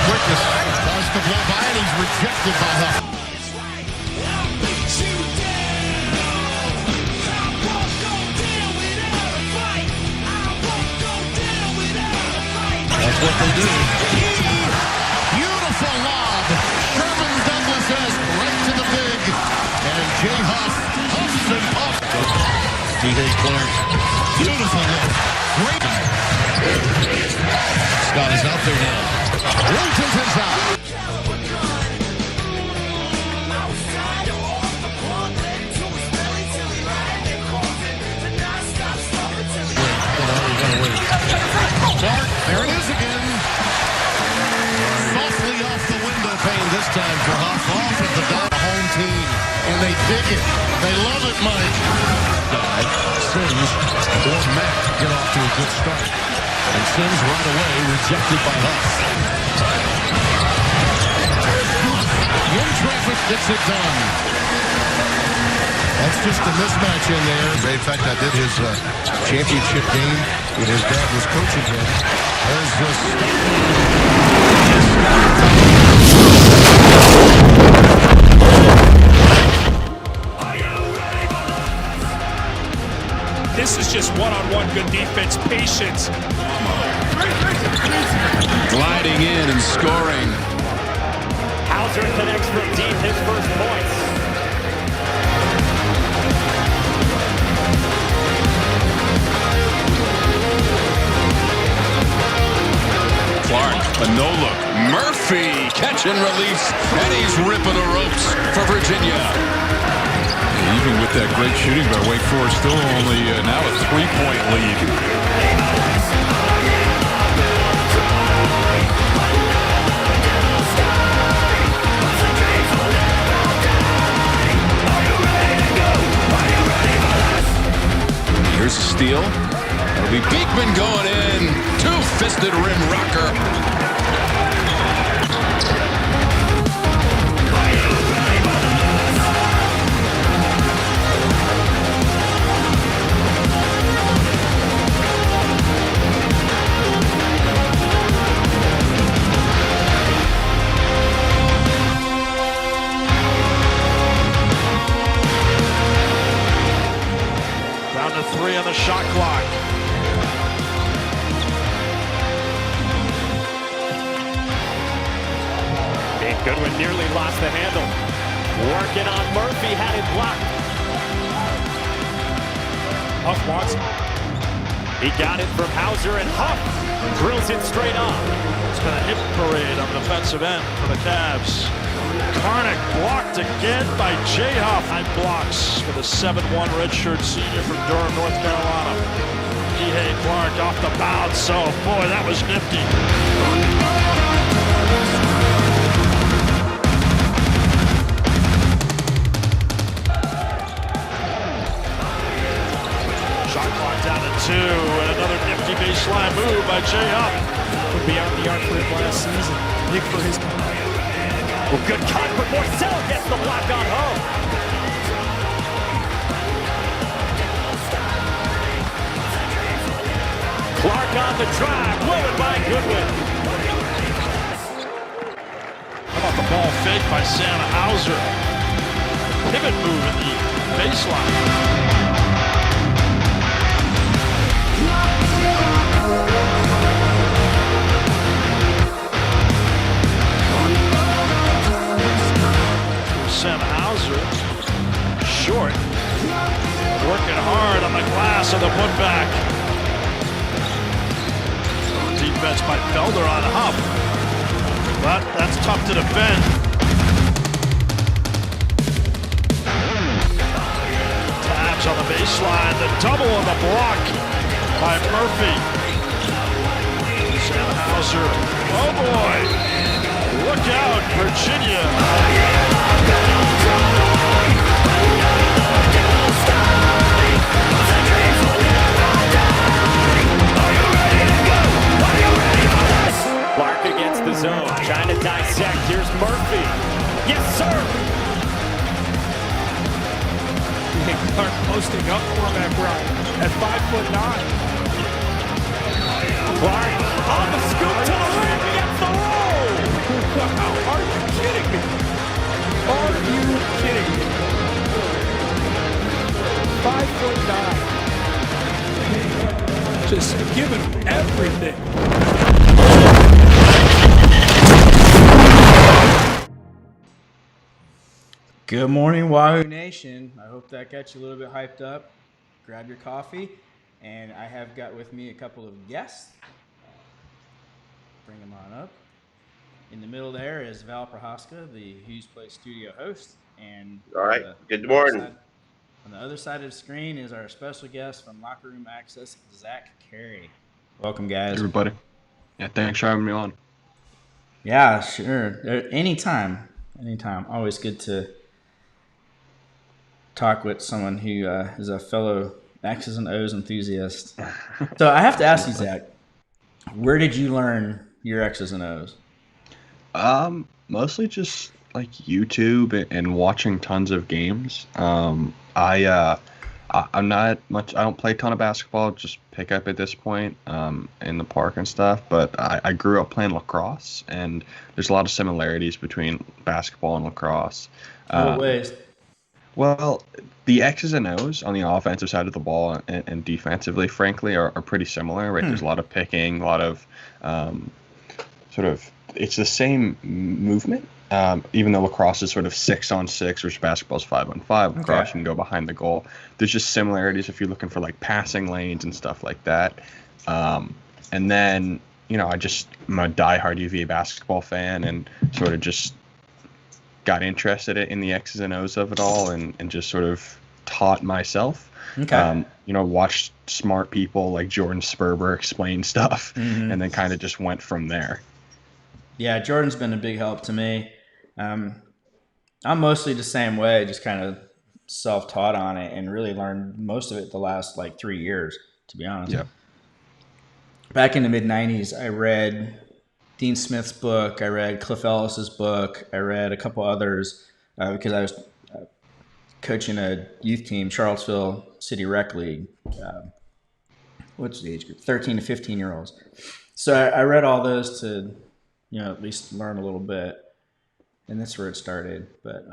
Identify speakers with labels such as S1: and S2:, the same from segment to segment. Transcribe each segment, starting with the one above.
S1: quickness. Tries to blow by and he's rejected by Huff. That's what they do. Beautiful lob. Sherman Douglas-esque right to the big. And Jay Huff huffs and puffs. D.J. Clark. Beautiful look. Great. Scott is out there now. Wilton's inside. Clark, there it is again. Softly off the window pane this time for Huff. Off of the home team. And they dig it. They love it, Mike. Sims or Matt get off to a good start. And Sims right away rejected by Huff. In traffic gets it done. That's just a mismatch in there. In fact, I did his championship game when his dad was coaching him. There's
S2: This is just one-on-one good defense, patience.
S3: Gliding in and scoring.
S4: Hauser connects from deep, his first points.
S3: Clark, a no-look. Murphy, catch and release, and he's ripping the ropes for Virginia.
S5: Even with that great shooting by Wake Forest, still only now a 3-point lead.
S3: Here's a steal. It'll be Beekman going in. Two-fisted rim rocker.
S2: Down to 3 on the shot clock.
S4: Goodwin nearly lost the handle. Working on Murphy, had it blocked.
S2: Huff wants it.
S4: He got it from Hauser, and Huff drills it straight off.
S2: It's been a hit parade on the defensive end for the Cavs. Karnick blocked again by Jay Huff. 9 blocks for the 7'1" redshirt senior from Durham, North Carolina. Kihei Clark off the bounce. So, boy, that was nifty. Shot clock down to 2, and another nifty baseline move by Jay Huff.
S6: Would be on the arc for him last season. Big for his.
S4: Well, good cut, but Morcell gets the block on home. Clark on the drive, blown by Goodwin.
S2: How about the ball fake by Santa Hauser? Pivot move in the baseline. Sam Hauser, short, working hard on the glass of the putback. Defense by Felder on Huff, but that's tough to defend. Tabs on the baseline, the double on the block by Murphy. Sam Hauser, oh boy, look out, Virginia.
S4: Clark against the zone, trying to dissect. Here's Murphy. Yes, sir.
S6: Clark posting up quarterback run at 5'9".
S4: Clark on the scoop to the rim, gets the roll.
S6: just giving them everything.
S7: Good morning, Wahoo Nation. I hope that got you a little bit hyped up. Grab your coffee, and I have got with me a couple of guests. Bring them on up. In the middle there is Val Prochaska, the Hoo's Play studio host. And
S8: all right, good morning.
S7: On the other side of the screen is our special guest from Locker Room Access, Zach Carey. Welcome, guys.
S9: Hey, everybody. Yeah, thanks for having me on.
S7: Yeah, sure. Anytime. Always good to talk with someone who is a fellow X's and O's enthusiast. So I have to ask you, Zach, where did you learn your X's and O's?
S9: Mostly just like YouTube and watching tons of games. I'm not much. I don't play a ton of basketball. Just pick up at this point in the park and stuff. But I grew up playing lacrosse, and there's a lot of similarities between basketball and lacrosse.
S7: What ways?
S9: Well, the X's and O's on the offensive side of the ball and defensively, frankly, are pretty similar, right? There's a lot of picking, a lot of it's the same movement, even though lacrosse is sort of 6-on-6, which basketball is 5-on-5. Lacrosse, you can go behind the goal. There's just similarities if you're looking for like passing lanes and stuff like that. And then, I'm a diehard UVA basketball fan and sort of just got interested in the X's and O's of it all and just sort of taught myself.
S7: Okay.
S9: Watched smart people like Jordan Sperber explain stuff and then kind of just went from there.
S7: Yeah, Jordan's been a big help to me. I'm mostly the same way, just kind of self-taught on it and really learned most of it the last 3 years, to be honest.
S9: Yeah.
S7: Back in the mid-'90s, I read Dean Smith's book, I read Cliff Ellis's book, I read a couple others because I was coaching a youth team, Charlottesville City Rec League. What's the age group? 13 to 15-year-olds. So I read all those to, at least learn a little bit, and that's where it started. But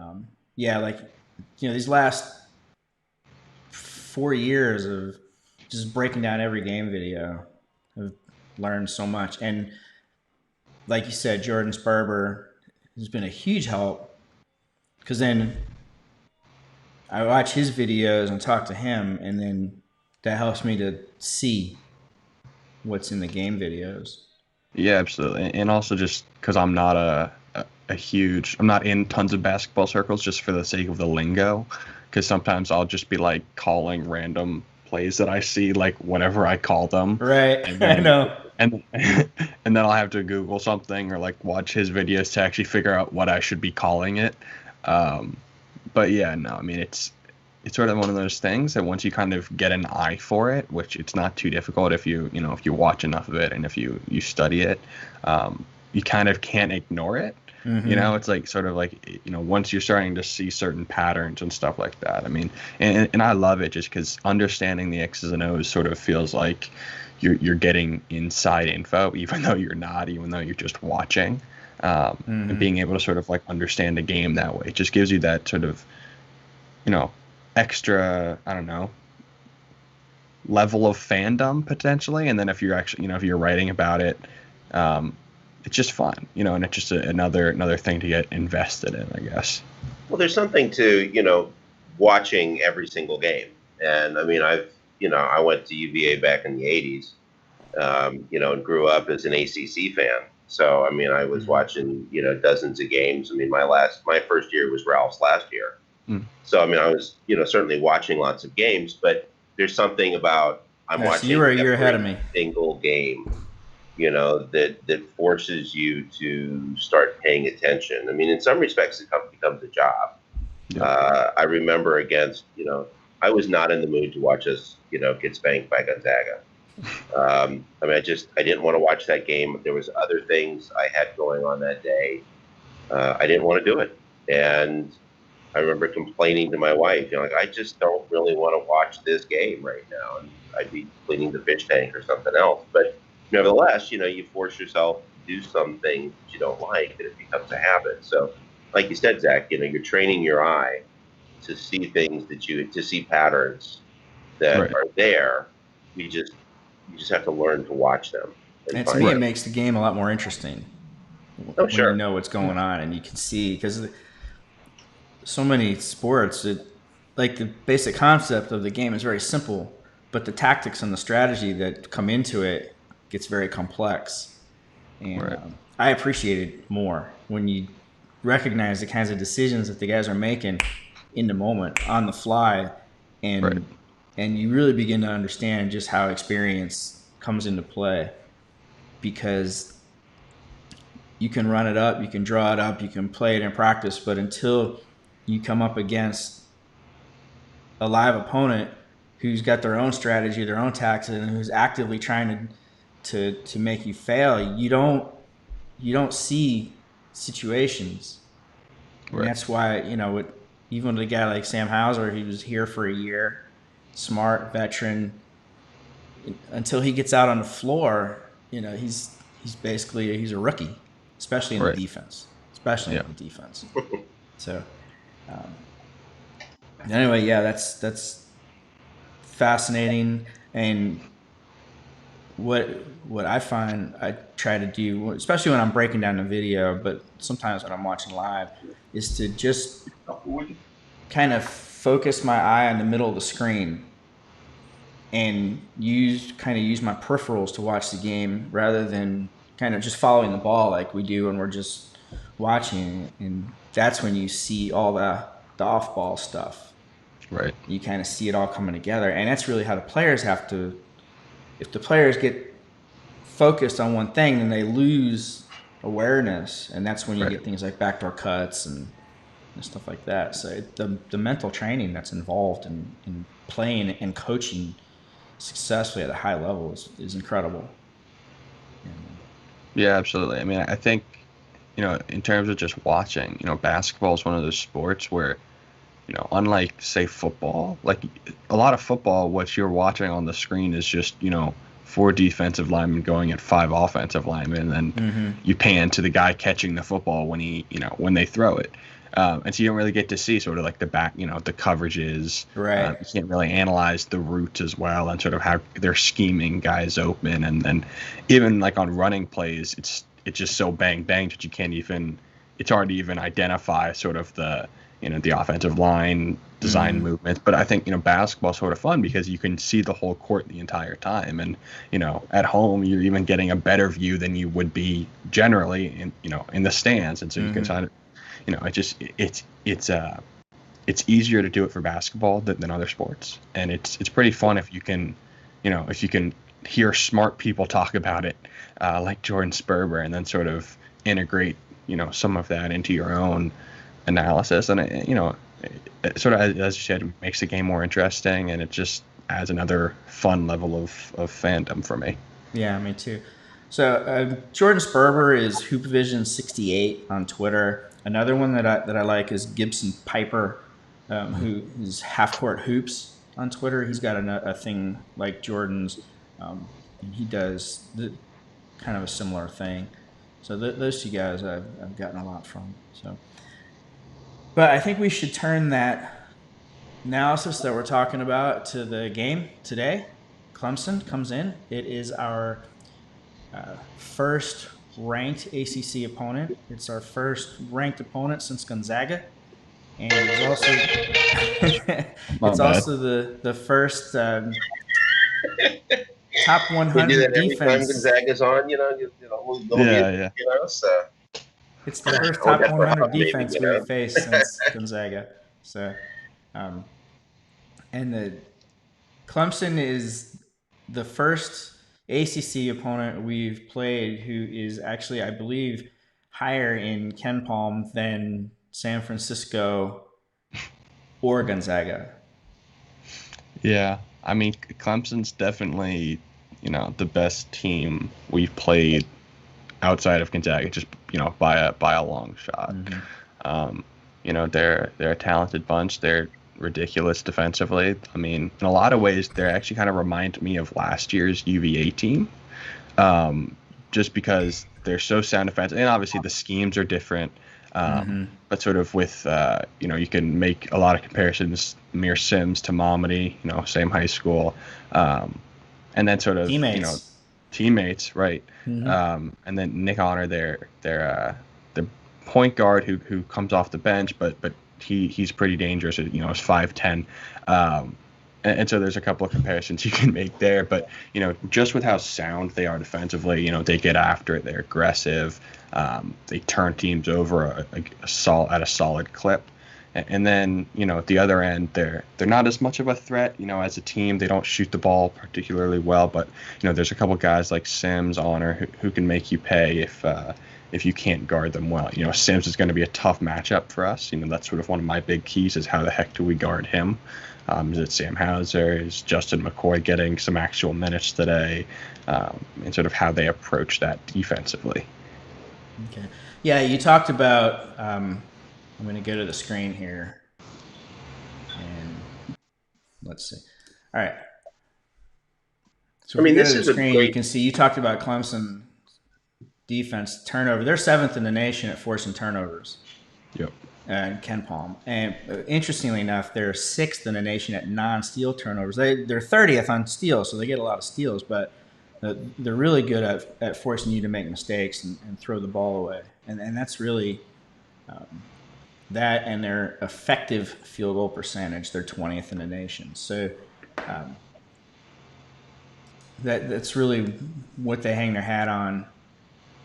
S7: these last 4 years of just breaking down every game video, I've learned so much. And like you said, Jordan Sperber has been a huge help because then I watch his videos and talk to him, and then that helps me to see what's in the game videos.
S9: Yeah, absolutely. And also just because I'm not I'm not in tons of basketball circles just for the sake of the lingo, because sometimes I'll just be like calling random plays that I see, like whatever I call them.
S7: Right.
S9: And then,
S7: I know.
S9: And then I'll have to Google something or like watch his videos to actually figure out what I should be calling it. But yeah, no, I mean, it's sort of one of those things that once you kind of get an eye for it, which it's not too difficult if you watch enough of it and if you study it, you kind of can't ignore it. It's like sort of like, once you're starting to see certain patterns and stuff like that. I mean, and I love it just because understanding the X's and O's sort of feels like you're getting inside info, even though you're not, even though you're just watching, and being able to sort of like understand a game that way. It just gives you that sort of, extra, I don't know, level of fandom potentially. And then if you're actually, if you're writing about it, it's just fun, and it's just another thing to get invested in, I guess.
S8: Well, there's something to, watching every single game. And I mean, I went to UVA back in the 80s, and grew up as an ACC fan. So, I mean, I was watching, dozens of games. I mean, my first year was Ralph's last year. So, I mean, I was, certainly watching lots of games, but there's something about watching
S7: you were a year ahead of me.
S8: Single game, that forces you to start paying attention. I mean, in some respects, it becomes a job. Yeah. I remember against, I was not in the mood to watch us, get spanked by Gonzaga. I mean, I didn't want to watch that game. There was other things I had going on that day. I didn't want to do it. And I remember complaining to my wife, I just don't really want to watch this game right now. And I'd be cleaning the fish tank or something else. But nevertheless, you force yourself to do some things that you don't like, and it becomes a habit. So, like you said, Zach, you're training your eye to see things to see patterns that are there. You just you just have to learn to watch them.
S7: And to me, it makes the game a lot more interesting when
S8: sure.
S7: you know what's going on and you can see, because so many sports, like the basic concept of the game is very simple, but the tactics and the strategy that come into it gets very complex. And I appreciate it more when you recognize the kinds of decisions that the guys are making in the moment, on the fly, and you really begin to understand just how experience comes into play, because you can run it up, you can draw it up, you can play it in practice, but until you come up against a live opponent who's got their own strategy, their own tactics, and who's actively trying to make you fail, you don't see situations. And that's why, even with a guy like Sam Hauser, he was here for a year, smart veteran. Until he gets out on the floor, he's basically a rookie, especially in the defense. So, anyway, that's fascinating. And what I find I try to do, especially when I'm breaking down the video, but sometimes when I'm watching live, is to just kind of focus my eye on the middle of the screen and use my peripherals to watch the game, rather than kind of just following the ball like we do when we're just watching. And that's when you see all the off-ball stuff.
S9: Right.
S7: You kind of see it all coming together, and that's really how the players have to. If the players get focused on one thing, then they lose awareness, and that's when you get things like backdoor cuts and stuff like that. So the mental training that's involved in playing and coaching successfully at a high level is incredible.
S9: Yeah, absolutely. I mean, I think, in terms of just watching, basketball is one of those sports where, unlike, say, football, like a lot of football, what you're watching on the screen is just, 4 defensive linemen going at 5 offensive linemen, and then you pan to the guy catching the football when they throw it. And so you don't really get to see sort of like the back, the coverages.
S7: Right.
S9: You can't really analyze the routes as well, and sort of how they're scheming guys open. And then even like on running plays, it's just so bang that you can't even, it's hard to even identify sort of the offensive line design movements. But I think, basketball is sort of fun because you can see the whole court the entire time. And, at home, you're even getting a better view than you would be generally in the stands. And so you can kind of, it's easier to do it for basketball than other sports. And it's pretty fun if you can hear smart people talk about it, like Jordan Sperber, and then sort of integrate, some of that into your own analysis. And it sort of, as you said, makes the game more interesting, and it just adds another fun level of fandom for me.
S7: Yeah, me too. So Jordan Sperber is HoopVision68 on Twitter. Another one that I like is Gibson Piper, who is Half Court Hoops on Twitter. He's got a thing like Jordan's, and he does kind of a similar thing. So those two guys I've gotten a lot from. So, but I think we should turn that analysis that we're talking about to the game today. Clemson comes in. It is our first ranked ACC opponent. It's our first ranked opponent since Gonzaga, and it's also the first top 100 defense.
S8: Gonzaga's on, so
S7: it's the first top 100 defense we've faced since Gonzaga. So, and the Clemson is the first ACC opponent we've played who is actually, I believe, higher in KenPom than San Francisco or Gonzaga.
S9: Yeah, I mean, Clemson's definitely, the best team we've played outside of Gonzaga, just by a long shot. They're a talented bunch. They're ridiculous defensively. I mean, in a lot of ways, they actually kind of remind me of last year's UVA team, just because they're so sound defensive. And obviously the schemes are different, but sort of with, you can make a lot of comparisons, Amir Sims to Mamadi, same high school. and then sort of
S7: Teammates.
S9: Teammates, right?
S7: Mm-hmm.
S9: And then Nick Honor, their point guard who comes off the bench, but he's pretty dangerous. He's 5'10", and so there's a couple of comparisons you can make there. But just with how sound they are defensively, they get after it, they're aggressive, they turn teams over at a solid clip. And then, at the other end, they're not as much of a threat, as a team. They don't shoot the ball particularly well, but, there's a couple guys like Sims, Honor, who can make you pay if you can't guard them well. Sims is going to be a tough matchup for us. That's sort of one of my big keys is how the heck do we guard him? Is it Sam Hauser? Is Justin McCoy getting some actual minutes today? And sort of how they approach that defensively.
S7: Okay. Yeah, you talked about I'm going to go to the screen here. And let's see. All right. So
S8: this is
S7: screen, you can see you talked about Clemson defense turnover. They're 7th in the nation at forcing turnovers.
S9: Yep.
S7: And Ken Palm. And interestingly enough, they're 6th in the nation at non-steal turnovers. They're 30th on steals, so they get a lot of steals, but they're really good at forcing you to make mistakes and throw the ball away. And that's really that, and their effective field goal percentage, they're 20th in the nation. So that's really what they hang their hat on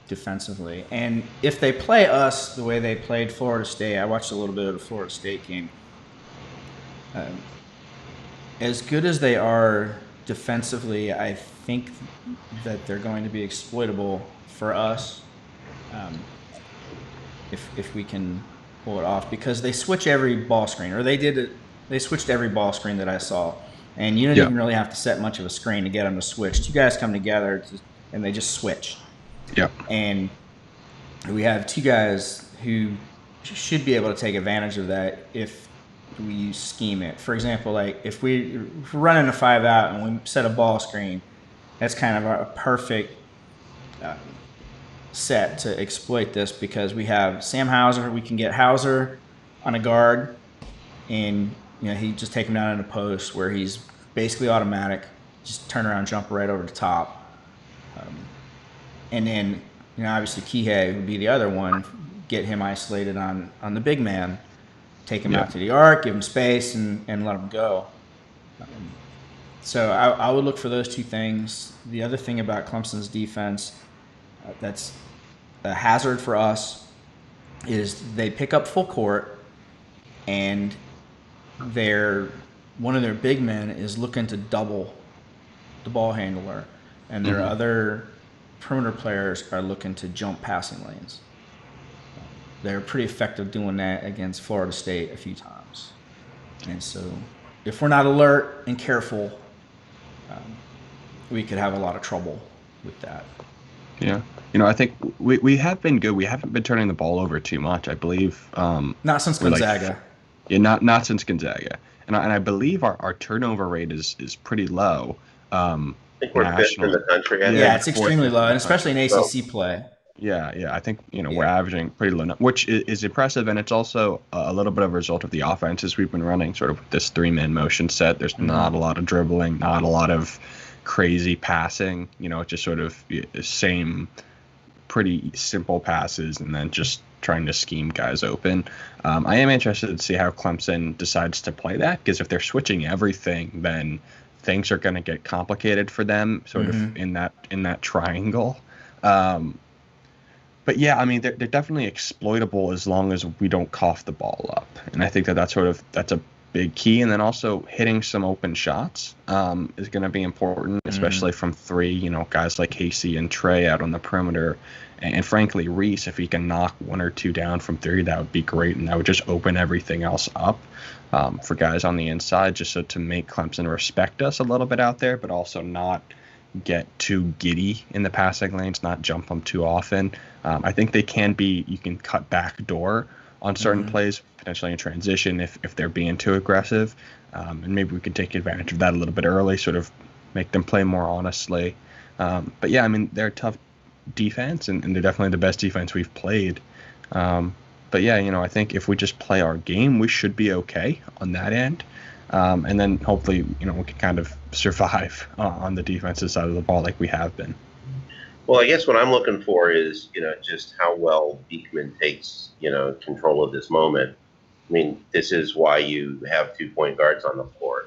S7: defensively. And if they play us the way they played Florida State, I watched a little bit of the Florida State game. As good as they are defensively, I think that they're going to be exploitable for us if we can pull it off, because they switch every ball screen, or they switched every ball screen that I saw, and you didn't even really have to set much of a screen to get them to switch. Two guys come together and they just switch.
S9: Yep.
S7: And we have two guys who should be able to take advantage of that if we scheme it. For example, like if we're running a 5 out and we set a ball screen, that's kind of a perfect set to exploit this, because we have Sam Hauser. We can get Hauser on a guard, and he just take him down in a post where he's basically automatic, just turn around, jump right over the top. And then, obviously Kihei would be the other one, get him isolated on the big man, take him out to the arc, give him space, and let him go. So I would look for those two things. The other thing about Clemson's defense that's a hazard for us is they pick up full court, and one of their big men is looking to double the ball handler, and their other perimeter players are looking to jump passing lanes. They're pretty effective doing that against Florida State a few times. And so if we're not alert and careful, we could have a lot of trouble with that.
S9: Yeah. I think we have been good. We haven't been turning the ball over too much, I believe.
S7: Not since Gonzaga.
S9: Not since Gonzaga. And I believe our turnover rate is pretty low.
S8: I think we're 5th in the country.
S7: Yeah, it's extremely low, and especially in ACC play.
S9: Yeah. I think we're averaging pretty low, which is impressive, and it's also a little bit of a result of the offenses we've been running, sort of with this 3-man motion set. There's not a lot of dribbling, not a lot of crazy passing. It's just sort of the same pretty simple passes, and then just trying to scheme guys open. I am interested to see how Clemson decides to play that, because if they're switching everything, then things are going to get complicated for them, sort of in that triangle. But yeah, they're definitely exploitable as long as we don't cough the ball up, and I think that's a big key. And then also hitting some open shots is going to be important, especially from 3. Guys like Casey and Trey out on the perimeter, and frankly Reese, if he can knock 1 or 2 down from 3, that would be great, and that would just open everything else up for guys on the inside, just so to make Clemson respect us a little bit out there, but also not get too giddy in the passing lanes, not jump them too often. I think you can cut back door on certain plays, potentially in transition if they're being too aggressive. And maybe we can take advantage of that a little bit early, sort of make them play more honestly. But yeah, they're a tough defense, and they're definitely the best defense we've played. But yeah, I think if we just play our game, we should be okay on that end. And then hopefully, we can kind of survive on the defensive side of the ball like we have been.
S8: Well, I guess what I'm looking for is, just how well Beekman takes, control of this moment. I mean, this is why you have 2-point guards on the floor,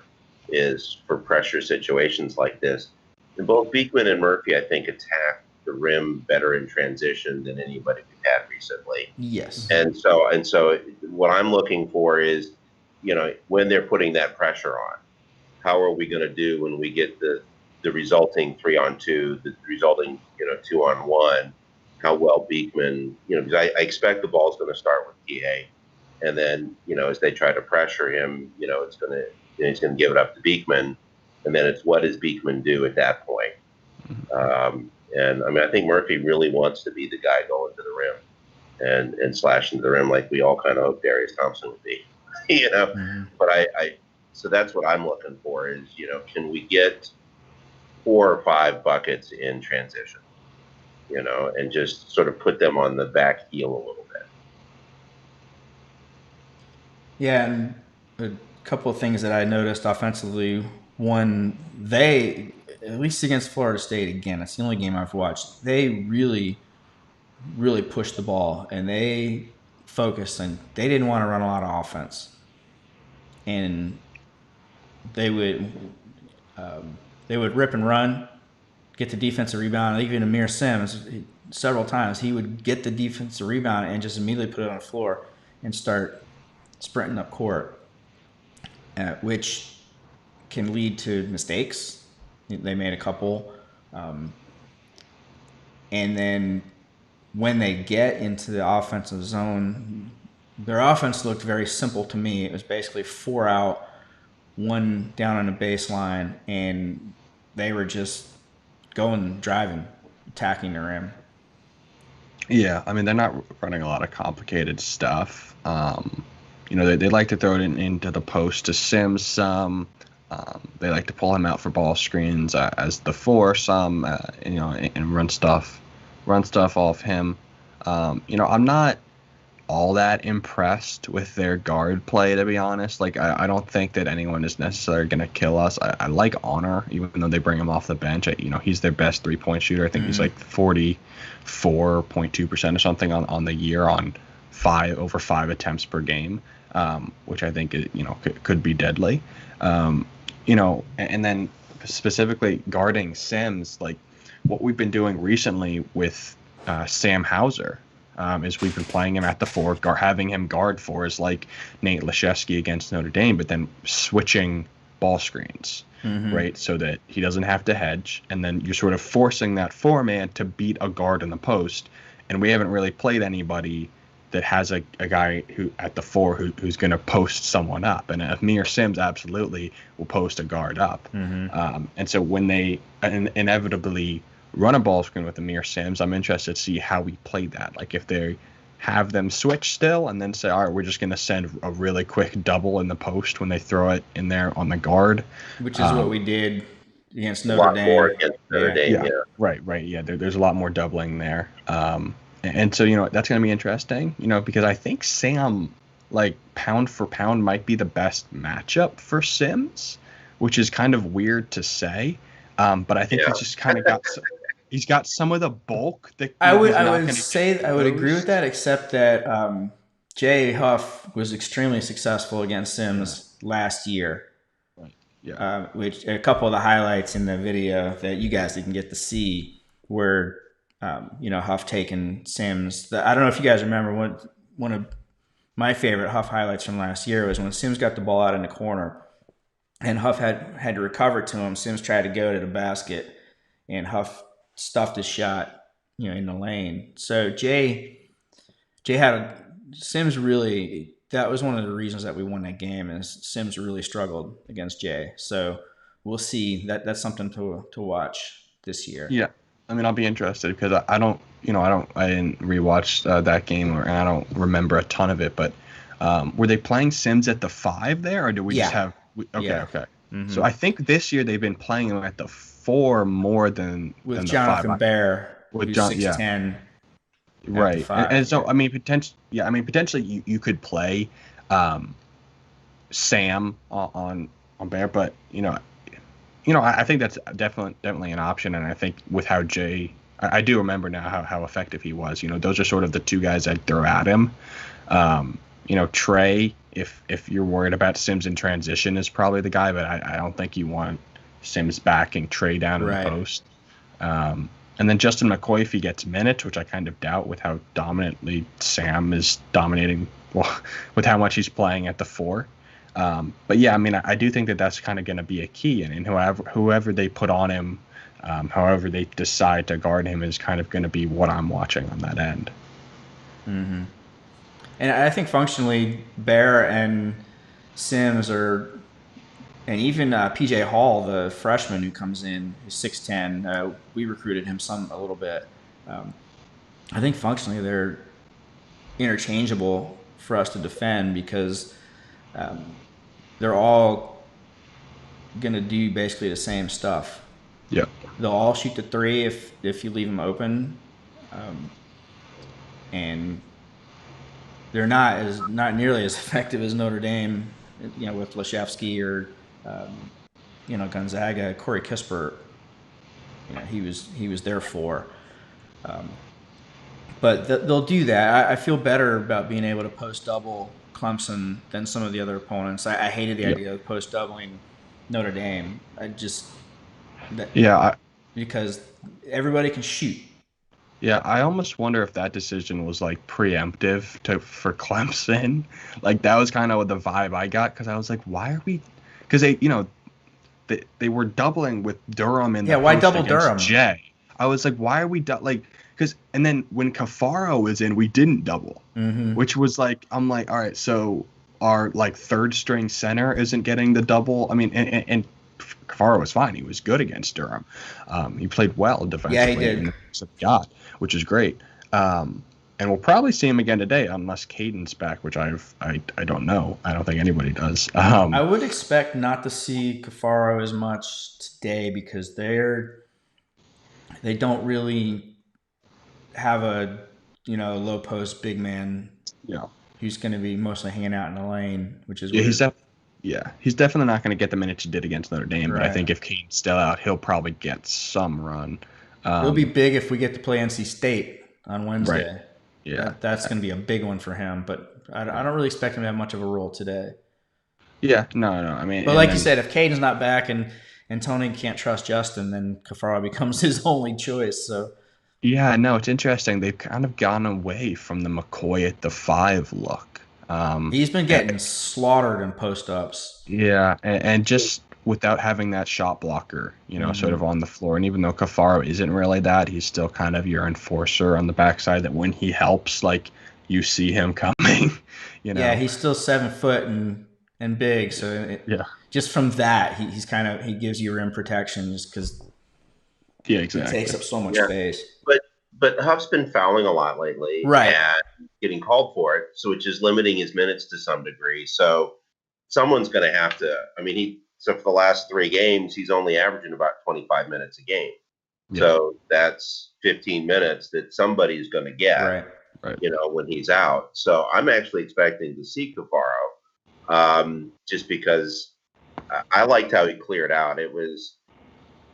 S8: is for pressure situations like this. And both Beekman and Murphy, I think, attack the rim better in transition than anybody we've had recently.
S7: Yes.
S8: And so what I'm looking for is, when they're putting that pressure on, how are we going to do when we get the resulting 3-on-2, the resulting 2-on-1? How well Beekman, because I expect the ball's going to start with TA, and then as they try to pressure him, it's going to he's going to give it up to Beekman, and then it's what does Beekman do at that point? And I mean, I think Murphy really wants to be the guy going to the rim and slashing to the rim like we all kind of hope Darius Thompson would be, But so that's what I'm looking for is, can we get 4 or 5 buckets in transition, and just sort of put them on the back heel a little bit.
S7: Yeah, and a couple of things that I noticed offensively. One, they, at least against Florida State, again, it's the only game I've watched, they really, really pushed the ball, and they focused, and they didn't want to run a lot of offense. And they would rip and run, get the defensive rebound. Even Amir Sims, several times, he would get the defensive rebound and just immediately put it on the floor and start sprinting up court, which can lead to mistakes. They made a couple. And then when they get into the offensive zone, their offense looked very simple to me. It was basically 4 out, 1 down on the baseline, and they were just going, driving, attacking the rim.
S9: Yeah, I mean, they're not running a lot of complicated stuff. They like to throw it into the post to Sims some. They like to pull him out for ball screens as the 4 some, and run stuff off him. I'm not all that impressed with their guard play, to be honest. Like, I don't think that anyone is necessarily going to kill us. I like Honor, even though they bring him off the bench. He's their best 3-point shooter. I think he's like 44.2% or something on the year on over 5 attempts per game, which I think is, could be deadly. And then specifically guarding Sims, like what we've been doing recently with Sam Hauser. Is we've been playing him at the 4, having him guard 4 is like Nate Laszewski against Notre Dame, but then switching ball screens, right? So that he doesn't have to hedge, and then you're sort of forcing that 4-man to beat a guard in the post. And we haven't really played anybody that has a guy who at the 4 who's going to post someone up. And Amir Sims absolutely will post a guard up. And so when they inevitably run a ball screen with Amir Sims, I'm interested to see how we play that. Like if they have them switch still and then say, all right, we're just going to send a really quick double in the post when they throw it in there on the guard.
S7: Which is what we did against Notre Dame.
S8: More against Notre Dame, yeah.
S9: Right. Yeah, there's a lot more doubling there. And so, that's going to be interesting, because I think Sam, like pound for pound, might be the best matchup for Sims, which is kind of weird to say. But I think he's just kind of he's got some of the bulk that
S7: I would agree with that, except that Jay Huff was extremely successful against Sims last year.
S9: Right. Yeah.
S7: Which a couple of the highlights in the video that you guys didn't get to see were, Huff taking Sims. I don't know if you guys remember one of my favorite Huff highlights from last year was when Sims got the ball out in the corner and Huff had to recover to him. Sims tried to go to the basket and Huff stuffed his shot, in the lane. So Jay had Sims really, that was one of the reasons that we won that game, is Sims really struggled against Jay. So we'll see. That's something to watch this year.
S9: Yeah. I mean, I'll be interested because I didn't rewatch that game, and I don't remember a ton of it, but were they playing Sims at the 5 there, or did we just have, okay. Mm-hmm. So I think this year they've been playing him at the 4 more than
S7: with
S9: the
S7: Jonathan
S9: 5.
S7: Bear,
S9: with
S7: who's
S9: John,
S7: 6'10".
S9: Right. And so, I mean, potentially you could play Sam on on Bear, but I think that's definitely an option, and I think with how I do remember now how effective he was. Those are sort of the two guys I'd throw at him. Trey, if you're worried about Sims in transition, is probably the guy, but I don't think you want Sims backing Trey down in the post. And then Justin McCoy, if he gets minutes, which I kind of doubt with how dominantly Sam is dominating, well, with how much he's playing at the 4. But yeah, I mean, I do think that that's kind of going to be a key, and whoever they put on him, however they decide to guard him, is kind of going to be what I'm watching on that end.
S7: Mm-hmm. And I think functionally, Bear and Sims and even PJ Hall, the freshman who comes in, who's 6'10", we recruited him a little bit. I think functionally they're interchangeable for us to defend because they're all going to do basically the same stuff.
S9: Yeah.
S7: They'll all shoot the 3 if you leave them open. And they're not nearly as effective as Notre Dame, with Leshevsky or Gonzaga. Corey Kispert, he was there for. But they'll do that. I feel better about being able to post double Clemson than some of the other opponents. I hated the idea of post doubling Notre Dame. Because everybody can shoot.
S9: Yeah, I almost wonder if that decision was like preemptive for Clemson. Like that was kind of the vibe I got, because I was like, why are we? Because they were doubling with Durham in the
S7: why
S9: post
S7: double
S9: against
S7: Durham?
S9: Jay. I was like, why are we and then when Cafaro was in, we didn't double, which was like, I'm like, all right, so our like third string center isn't getting the double. I mean, and Cafaro was fine. He was good against Durham. He played well defensively.
S7: Yeah, he did.
S9: In the God, which is great. And we'll probably see him again today unless Caden's back, which I don't know. I don't think anybody does.
S7: I would expect not to see Cafaro as much today because they don't really have a low post big man.
S9: Yeah.
S7: Who's going to be mostly hanging out in the lane, which is
S9: he's definitely not going to get the minutes he did against Notre Dame.
S7: Right.
S9: But I think if Caden's still out, he'll probably get some run.
S7: It'll be big if we get to play NC State on Wednesday.
S9: Right. Yeah,
S7: that's going to be a big one for him. But I don't really expect him to have much of a role today.
S9: Yeah, no. I mean,
S7: but like you said, if Caden's not back and Tony can't trust Justin, then Cafaro becomes his only choice. So.
S9: Yeah, no, it's interesting. They've kind of gone away from the McCoy at the 5 look.
S7: He's been getting slaughtered in post-ups.
S9: Yeah, and just without having that shot blocker, sort of on the floor. And even though Cafaro isn't really that, he's still kind of your enforcer on the backside that when he helps, like, you see him coming,
S7: Yeah, he's still 7 foot and big. So just from that, he gives you rim protection just because
S9: he takes
S7: up so much space.
S8: But Huff's been fouling a lot lately,
S7: right?
S8: And getting called for it, so which is limiting his minutes to some degree. So someone's going to have to. I mean, so for the last 3 games, he's only averaging about 25 minutes a game. Yeah. So that's 15 minutes that somebody's going to get,
S9: right?
S8: When he's out. So I'm actually expecting to see Cafaro, just because I liked how he cleared out. It was.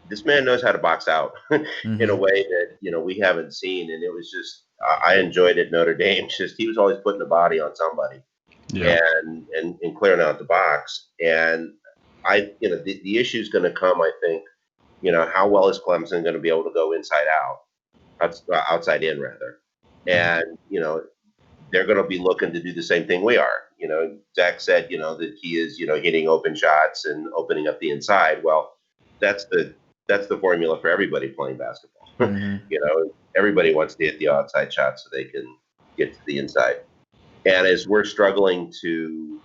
S8: This man knows how to box out in a way that, we haven't seen. And it was just, I enjoyed it. Notre Dame, just, he was always putting a body on somebody and clearing out the box. And the issue is going to come, I think, how well is Clemson going to be able to go outside in rather. And, they're going to be looking to do the same thing we are. Zach said, that he is, hitting open shots and opening up the inside. Well, that's the formula for everybody playing basketball. Everybody wants to hit the outside shot so they can get to the inside. And as we're struggling to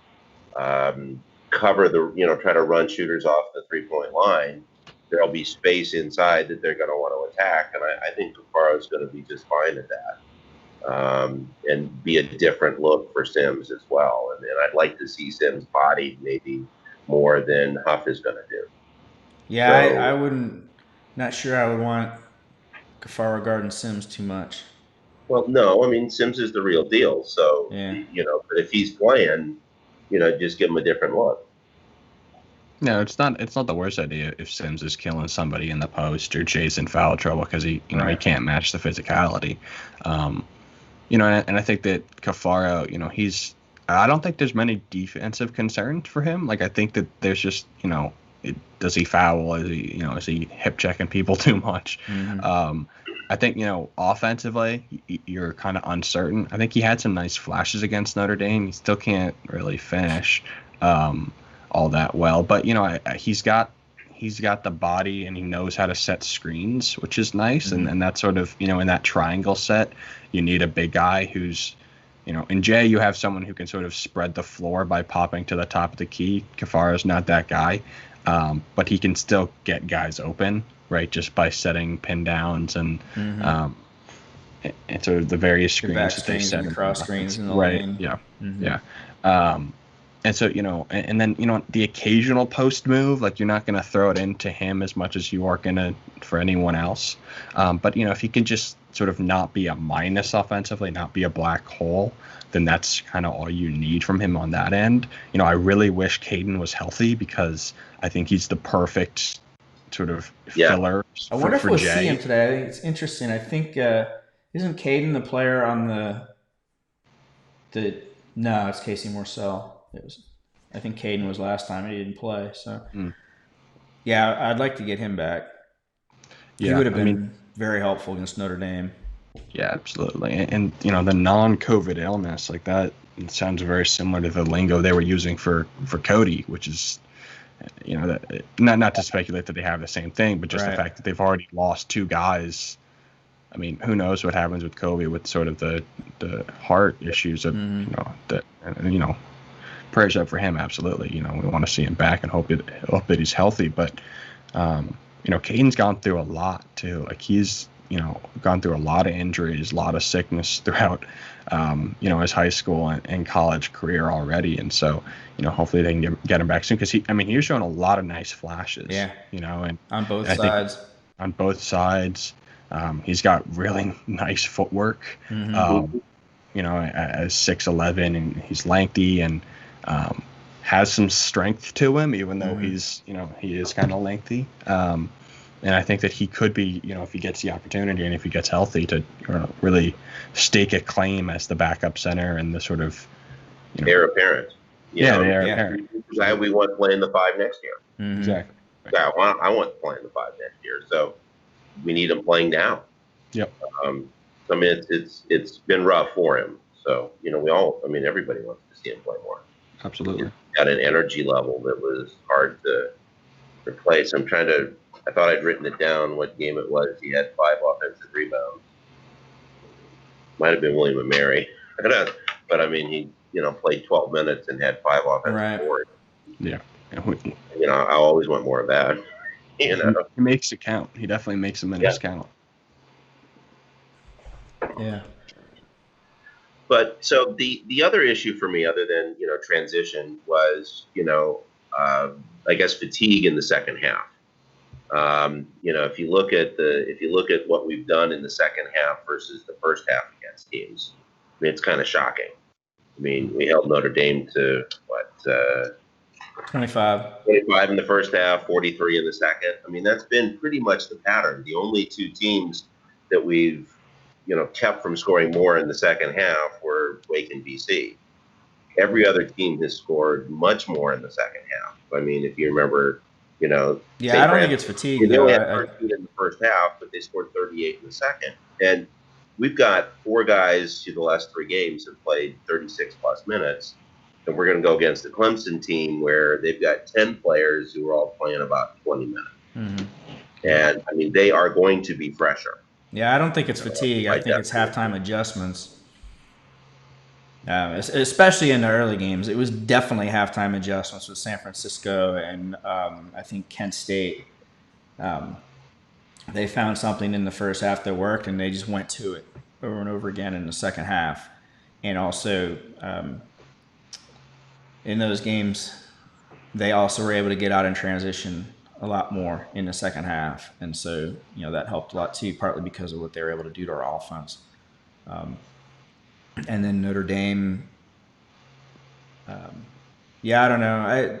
S8: cover try to run shooters off the 3-point line, there'll be space inside that they're going to want to attack. And I think Cafaro is going to be just fine at that. And be a different look for Sims as well. And I'd like to see Sims body maybe more than Huff is going to do.
S7: Yeah, so, I wouldn't. Not sure I would want Cafaro guarding Sims too much.
S8: Well, no, I mean Sims is the real deal. So but if he's playing, just give him a different look.
S9: No, it's not. It's not the worst idea if Sims is killing somebody in the post or Jay's in foul trouble because he can't match the physicality. And I think that Cafaro, I don't think there's many defensive concerns for him. Like, I think that there's just, does he foul? Is he hip checking people too much?
S7: Mm-hmm.
S9: I think, offensively, you're kind of uncertain. I think he had some nice flashes against Notre Dame. He still can't really finish all that well, but he's got the body and he knows how to set screens, which is nice.
S7: Mm-hmm.
S9: And that's sort of, in that triangle set, you need a big guy who's, in Jay, you have someone who can sort of spread the floor by popping to the top of the key. Cafaro's not that guy, but he can still get guys open, right, just by setting pin downs and and sort of the various screens that they set.
S7: And cross screens in the
S9: right,
S7: lane.
S9: yeah,
S7: Mm-hmm.
S9: yeah. And so, and then, the occasional post move, like, you're not going to throw it into him as much as you are going to for anyone else. But, if he can just sort of not be a minus offensively, not be a black hole, then that's kind of all you need from him on that end. I really wish Caden was healthy because I think he's the perfect sort of filler
S7: I wonder if
S9: for
S7: we'll
S9: Jay.
S7: see him today. I think it's interesting. I think, isn't Caden the player on no, it's Casey Morcell. I think Caden was last time and he didn't play. So, yeah, I'd like to get him back.
S9: Yeah,
S7: He would have been very helpful against Notre Dame.
S9: Yeah, absolutely. And the non-COVID illness, like that, it sounds very similar to the lingo they were using for Cody, which is, that, not to speculate that they have the same thing, but just the fact that they've already lost two guys. I mean, who knows what happens with Kobe with sort of the heart issues of prayers up for him. Absolutely, we want to see him back and hope that he's healthy. But Caden's gone through a lot too. Like, he's gone through a lot of injuries, a lot of sickness throughout his high school and college career already. And so hopefully they can get him back soon because he was showing a lot of nice flashes.
S7: Yeah,
S9: and
S7: on both sides.
S9: On both sides. He's got really nice footwork, as 6'11", and he's lengthy and has some strength to him, even though he's, he is kind of lengthy. And I think that he could be, if he gets the opportunity and if he gets healthy, to really stake a claim as the backup center and the sort of
S8: heir apparent.
S9: The heir apparent.
S8: Guy we want playing the 5 next year.
S7: Mm-hmm.
S9: Exactly.
S8: Yeah, I want to play in the 5 next year. So we need him playing now.
S9: Yep.
S8: I mean, it's been rough for him. So, everybody wants to see him play more.
S9: Absolutely.
S8: He's got an energy level that was hard to replace. I thought I'd written it down what game it was. He had 5 offensive rebounds. Might have been William and Mary. But he, played 12 minutes and had 5 offensive boards.
S9: Yeah.
S8: I always want more of that. He
S9: makes it count. He definitely makes the minutes count.
S7: Yeah.
S8: But so the other issue for me, other than transition, was I guess fatigue in the second half. If you look at what we've done in the second half versus the first half against teams, it's kind of shocking. We held Notre Dame to
S7: 25
S8: in the first half, 43 in the second. That's been pretty much the pattern. The only two teams that we've kept from scoring more in the second half were Wake and BC. Every other team has scored much more in the second half. If you remember,
S7: I don't think it's fatigue.
S8: They only had 13 in the first half, but they scored 38 in the second. And we've got 4 guys who the last 3 games have played 36 plus minutes. And we're going to go against the Clemson team where they've got 10 players who are all playing about 20 minutes.
S7: Mm-hmm.
S8: And they are going to be fresher.
S7: Yeah, I don't think it's fatigue. I think it's halftime adjustments. Especially in the early games. It was definitely halftime adjustments with San Francisco and I think Kent State. They found something in the first half that worked, and they just went to it over and over again in the second half. And also, in those games, they also were able to get out in transition a lot more in the second half. And so, that helped a lot too, partly because of what they were able to do to our offense. And then Notre Dame, I don't know.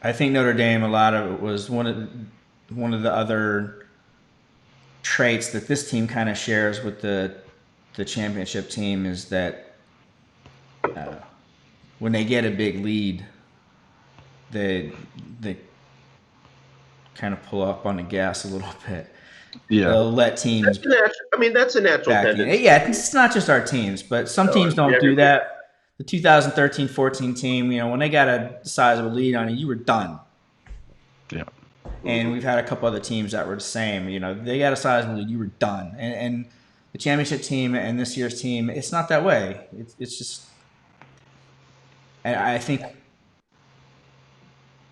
S7: I think Notre Dame, a lot of it was one of the other traits that this team kind of shares with the championship team is that when they get a big lead, they kind of pull up on the gas a little bit.
S9: Yeah.
S7: They'll let teams.
S8: That's a natural tendency.
S7: Yeah, it's not just our teams, but some teams don't do that. The 2013-14 team, when they got a sizable lead on you, you were done.
S9: Yeah.
S7: And we've had a couple other teams that were the same. They got a sizable lead, you were done. And the championship team and this year's team, it's not that way. It's just, and I think,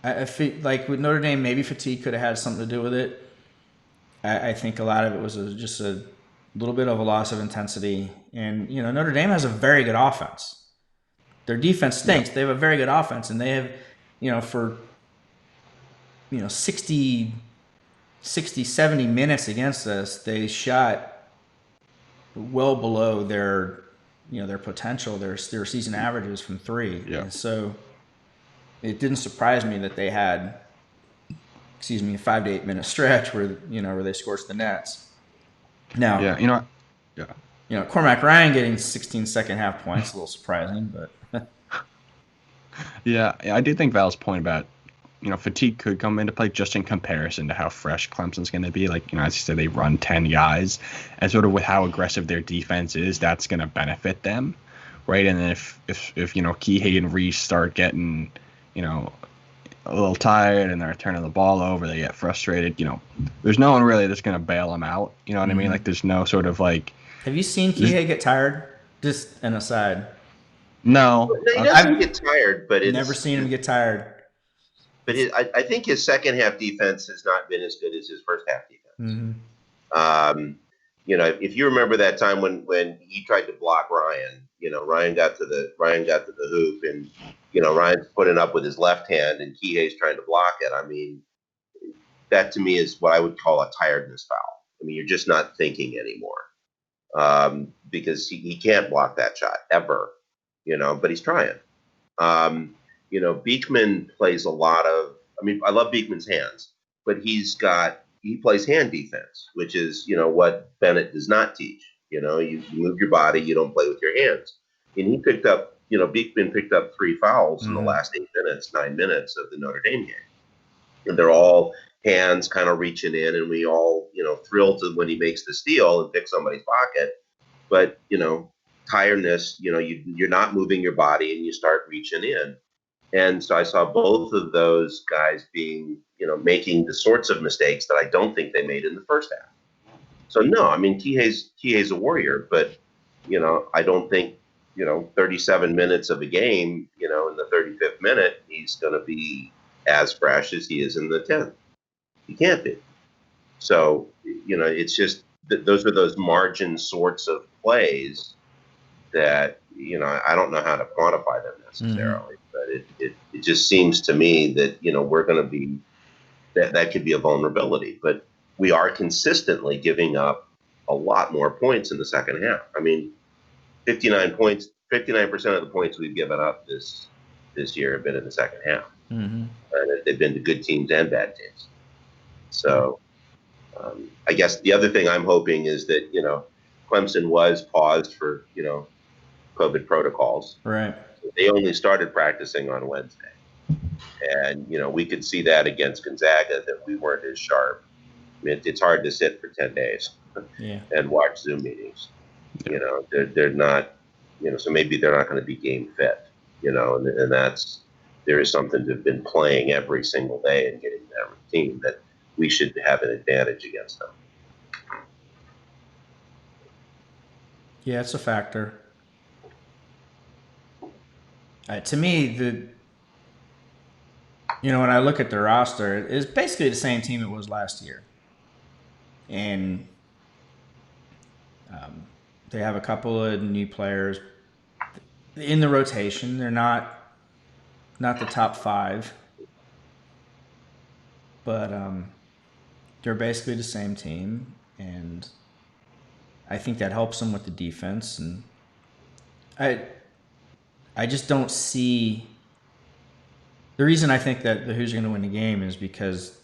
S7: I feel like with Notre Dame, maybe fatigue could have had something to do with it. I think a lot of it was just a little bit of a loss of intensity. And, Notre Dame has a very good offense. Their defense stinks. Yeah. They have a very good offense. And they have, for, 60, 70 minutes against us, they shot well below their potential, their season averages from three.
S9: Yeah.
S7: And so it didn't surprise me that they had, a 5 to 8 minute stretch where they scorched the nets. Now, Cormac Ryan getting 16 second half points, a little surprising, but
S9: yeah, I do think Val's point about fatigue could come into play just in comparison to how fresh Clemson's going to be. Like, as you said, they run 10 guys, and sort of with how aggressive their defense is, that's going to benefit them, right? And then if Kihei and Reese start getting a little tired and they're turning the ball over, they get frustrated, there's no one really that's going to bail them out. You know what I mean? Like, there's no sort of like.
S7: Have you seen Kihei get tired? Just an aside.
S9: No.
S8: He doesn't get tired, but
S7: I've never seen him get tired.
S8: But I think his second half defense has not been as good as his first half defense.
S7: Mm-hmm.
S8: If you remember that time when he tried to block Ryan, Ryan got to the hoop, and Ryan's putting up with his left hand, and Kihei's trying to block it. I mean, that to me is what I would call a tiredness foul. I mean, you're just not thinking anymore, because he can't block that shot ever, but he's trying. Beekman plays a lot of. I mean, I love Beekman's hands, but he plays hand defense, which is what Bennett does not teach. You move your body, you don't play with your hands. And he picked up, Beekman picked up 3 fouls in the last 9 minutes of the Notre Dame game, and they're all hands kind of reaching in, and we all thrilled to when he makes the steal and picks somebody's pocket, but tiredness, you're not moving your body and you start reaching in. And so I saw both of those guys being, making the sorts of mistakes that I don't think they made in the first half. So no, I mean, Kihei's a warrior, but, I don't think, 37 minutes of a game, in the 35th minute, he's going to be as fresh as he is in the 10th. He can't be. So, it's just, those are those margin sorts of plays that, I don't know how to quantify them necessarily. But it just seems to me that, we're going to be, that could be a vulnerability. But we are consistently giving up a lot more points in the second half. I mean, 59% of the points we've given up this year have been in the second half.
S7: Mm-hmm.
S8: And they've been to good teams and bad teams. So I guess the other thing I'm hoping is that, Clemson was paused for, COVID protocols.
S7: Right.
S8: They only started practicing on Wednesday. And, we could see that against Gonzaga, that we weren't as sharp. I mean, it's hard to sit for 10 days and watch Zoom meetings. They're not, so maybe they're not going to be game fit, and that's, there is something to have been playing every single day and getting that routine that we should have an advantage against them.
S7: Yeah, it's a factor. To me, when I look at the roster, it's basically the same team it was last year. And they have a couple of new players in the rotation. They're not the top 5, but they're basically the same team. And I think that helps them with the defense. And I just don't see The reason I think that the Who's going to win the game is because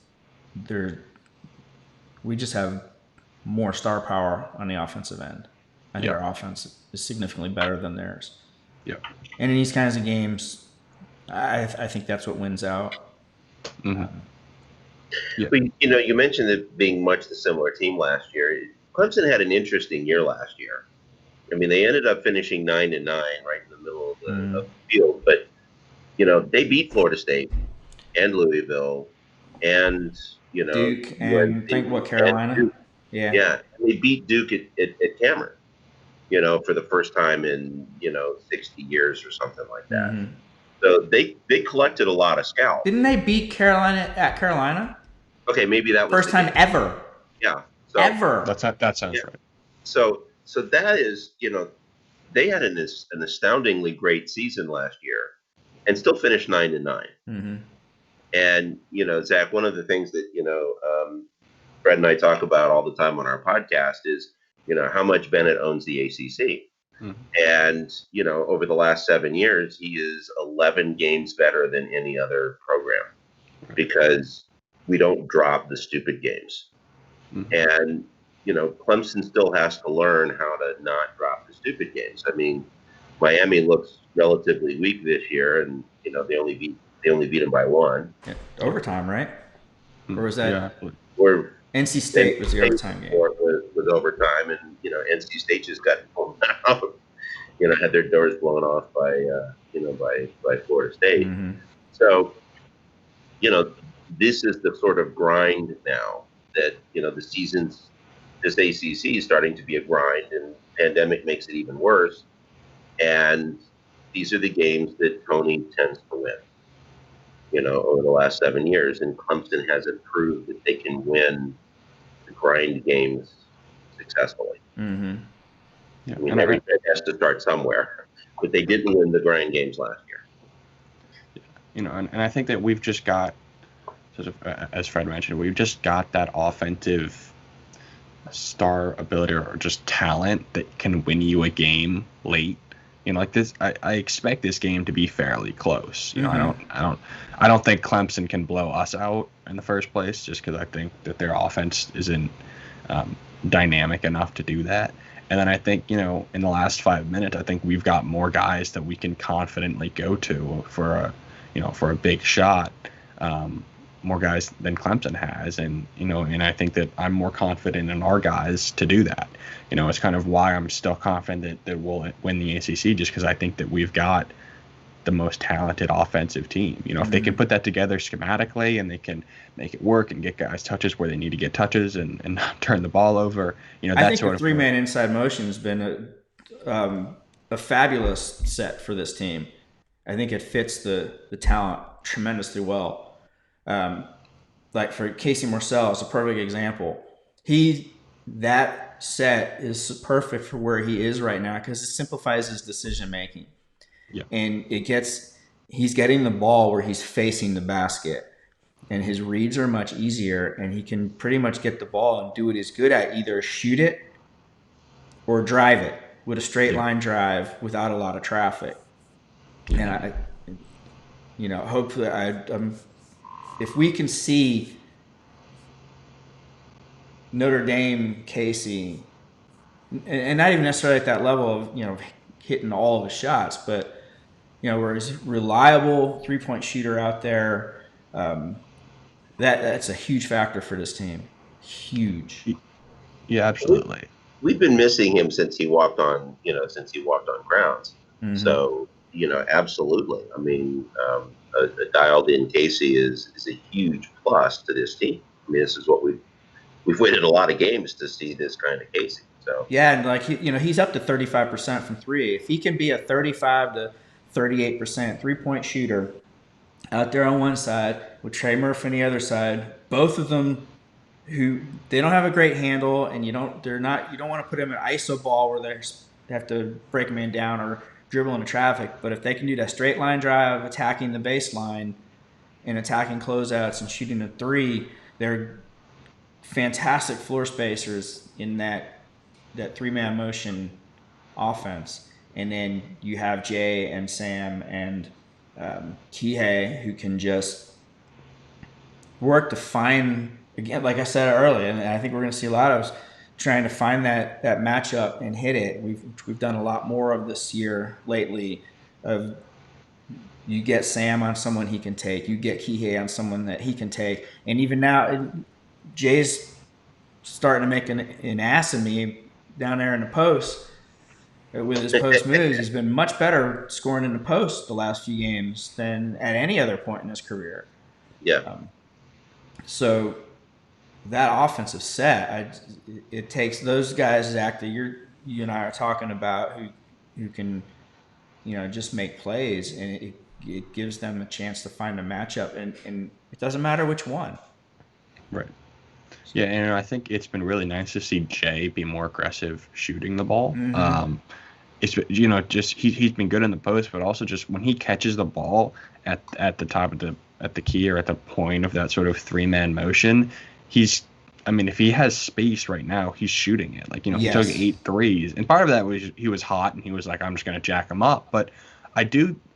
S7: we just have more star power on the offensive end. I think our offense is significantly better than theirs.
S9: Yeah.
S7: And in these kinds of games, I think that's what wins out.
S9: Mm-hmm.
S8: But, you mentioned it being much the similar team last year. Clemson had an interesting year last year. I mean, they ended up finishing 9-9, right in the middle of the field. But they beat Florida State and Louisville, and
S7: Duke and Carolina.
S8: Duke.
S7: Yeah.
S8: Yeah, they beat Duke at Cameron. For the first time in 60 years or something like that.
S7: Mm-hmm.
S8: So they collected a lot of scalps.
S7: Didn't they beat Carolina at Carolina?
S8: Okay, maybe that was
S7: first time ever.
S8: Yeah, so,
S7: ever.
S9: That sounds right.
S8: So that is, they had an astoundingly great season last year, and still finished 9-9.
S7: Mm-hmm.
S8: And Zach, one of the things that Fred and I talk about all the time on our podcast is how much Bennett owns the ACC. Mm-hmm. And over the last 7 years, he is 11 games better than any other program because we don't drop the stupid games. Mm-hmm. And Clemson still has to learn how to not drop the stupid games. I mean, Miami looks relatively weak this year, and they only beat them by 1.
S7: Yeah. Overtime, right? Or was that?
S8: Yeah. Or
S7: NC State was the overtime game.
S8: Was overtime, and NC State just got pulled out. Had their doors blown off by Florida State.
S7: Mm-hmm.
S8: So, this is the sort of grind now that this ACC is starting to be a grind, and pandemic makes it even worse. And these are the games that Tony tends to win. Over the last 7 years, and Clemson hasn't proved that they can win the grind games successfully.
S7: Mm-hmm.
S8: Yeah. I mean, everybody has to start somewhere, but they didn't win the grind games last year.
S9: And I think that we've just got, sort of, as Fred mentioned, we've just got that offensive star ability or just talent that can win you a game late. Like this, I expect this game to be fairly close.
S7: Mm-hmm.
S9: I don't think Clemson can blow us out in the first place, just because I think that their offense isn't dynamic enough to do that. And then I think, in the last 5 minutes, I think we've got more guys that we can confidently go to for a big shot. More guys than Clemson has, and I think that I'm more confident in our guys to do that. It's kind of why I'm still confident that we'll win the ACC, just because I think that we've got the most talented offensive team. If they can put that together schematically and they can make it work and get guys touches where they need to get touches and not turn the ball over,
S7: I think the three-man inside motion has been a fabulous set for this team. I think it fits the talent tremendously well. Like for Casey Morsell is a perfect example. That set is perfect for where he is right now because it simplifies his decision making.
S9: Yeah.
S7: And he's getting the ball where he's facing the basket, and his reads are much easier, and he can pretty much get the ball and do what he's good at, either shoot it or drive it with a straight line drive without a lot of traffic. Yeah. And hopefully if we can see Notre Dame, Casey, and not even necessarily at that level of, hitting all of his shots, but, where he's a reliable three-point shooter out there, that's a huge factor for this team. Huge.
S9: Yeah, absolutely.
S8: We've been missing him since he walked on grounds. Mm-hmm. So, absolutely. I mean, a dialed-in Casey is a huge plus to this team. I mean, this is what we've waited a lot of games to see this kind of Casey. So
S7: yeah, and he's up to 35% from three. If he can be a 35 to 38% three-point shooter out there on one side with Trey Murphy on the other side, both of them who they don't have a great handle, and you don't want to put them in ISO ball where they have to break a man down or dribble into traffic. But if they can do that straight line drive, attacking the baseline and attacking closeouts and shooting a three, they're fantastic floor spacers in that three-man motion offense. And then you have Jay and Sam and Kihei, who can just work to find, again, like I said earlier, and I think we're going to see a lot of us trying to find that matchup and hit it. We've done a lot more of this year lately. Of you get Sam on someone he can take, you get Kihei on someone that he can take, and even now Jay's starting to make an ass of me down there in the post with his post moves. He's been much better scoring in the post the last few games than at any other point in his career.
S8: Yeah.
S7: So that offensive set, it takes those guys, Zach, that you and I are talking about, who can, just make plays, and it gives them a chance to find a matchup, and it doesn't matter which one.
S9: Right. Yeah, and I think it's been really nice to see Jay be more aggressive shooting the ball.
S7: Mm-hmm.
S9: It's just he's been good in the post, but also just when he catches the ball at the top of the key, or at the point of that sort of 3-man motion, if he has space right now, he's shooting it. Like, he took 8 threes, and part of that was he was hot and he was like, I'm just going to jack him up. But